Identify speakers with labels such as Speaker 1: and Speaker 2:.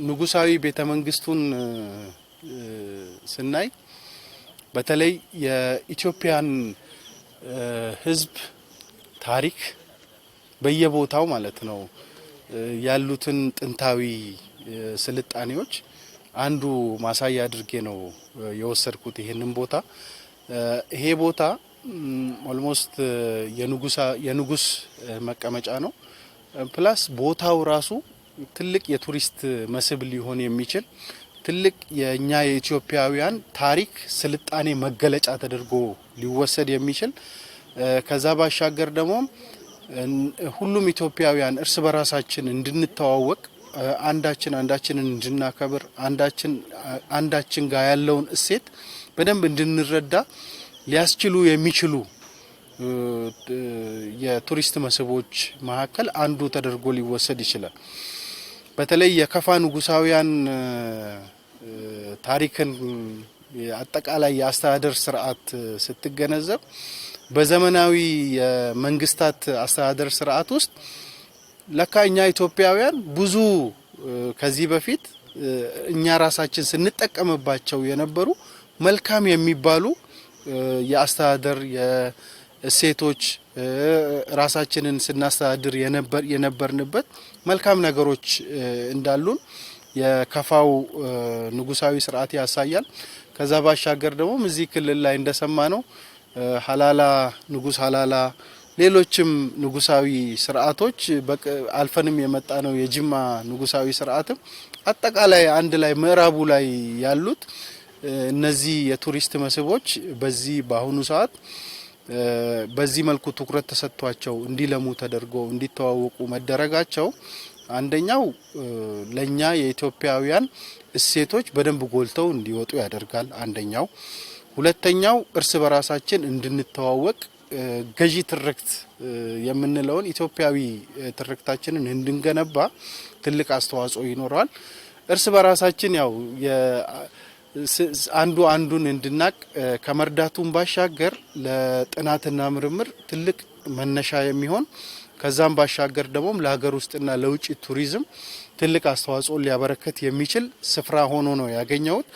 Speaker 1: ንጉሳዊ ቤተ መንግስቱን ስናይ በተለይ የኢትዮጵያን ህዝብ ታሪክ በየቦታው ማለት ነው ያሉትን ጥንታዊ ስልጣኔዎች አንዱ ማሳያ አድርጌ ነው የወሰድኩት ይሄንን ቦታ። ይሄ ቦታ ኦልሞስት የንጉስ መቀመጫ ነው። ፕላስ ቦታው ራሱ ትልቅ የቱሪስት መስህብ ሊሆን የሚችል ትልቅ የኛ የኢትዮጵያውያን ታሪክ ስልጣኔ መገለጫ ተደርጎ ሊወሰድ የሚችል ከዛ ባሻገር ደግሞ ሁሉም ኢትዮጵያውያን እርስ በራሳችን እንድንተዋወቅ አንዳችንን እንድናከብር አንዳችን ጋር ያለውን እሴት በደንብ እንድንረዳ ሊያስችሉ የሚችሉ የቱሪስት መስህቦች መካከል አንዱ ተደርጎ ሊወሰድ ይችላል። በተለይ የከፋ ንጉሳውያን ታሪክን አጠቃላይ የአስተዳደር ስርዓት ስትገነዘብ በዘመናዊ የመንግስታት አስተዳደር ስርዓት ውስጥ ለካኛ ኢትዮጵያውያን ብዙ ከዚህ በፊት እኛ ራሳችን ስንጠቀምባቸው የነበሩ መልካም የሚባሉ የአስተዳደር የእሴቶች ራሳችንን ስናስተዳድር የነበርንበት መልካም ነገሮች እንዳሉን የከፋው ንጉሳዊ ስርዓት ያሳያል። ከዛ ባሻገር ደግሞ እዚህ ክልል ላይ እንደሰማነው ሀላላ ንጉስ ሀላላ ሌሎችም ንጉሳዊ ስርዓቶች አልፈንም የመጣ ነው የጅማ ንጉሳዊ ስርዓትም አጠቃላይ አንድ ላይ ምዕራቡ ላይ ያሉት እነዚህ የቱሪስት መስህቦች በዚህ በአሁኑ ሰዓት በዚህ መልኩ ትኩረት ተሰጥቷቸው እንዲለሙ ተደርጎ እንዲተዋወቁ መደረጋቸው አንደኛው ለኛ የኢትዮጵያውያን እሴቶች በደንብ ጎልተው እንዲወጡ ያደርጋል። አንደኛው ሁለተኛው እርስ በራሳችን እንድንተዋወቅ ገዢ ትርክት የምንለውን ኢትዮጵያዊ ትርክታችንን እንድንገነባ ትልቅ አስተዋጽኦ ይኖራል። እርስ በራሳችን ያው አንዱን እንድናቅ ከመርዳቱን ባሻገር ለጥናትና ምርምር ትልቅ መነሻ የሚሆን ከዛም ባሻገር ደግሞ ለሀገር ውስጥና ለውጭ ቱሪዝም ትልቅ አስተዋጽኦ ሊያበረከት የሚችል ስፍራ ሆኖ ነው ያገኘሁት።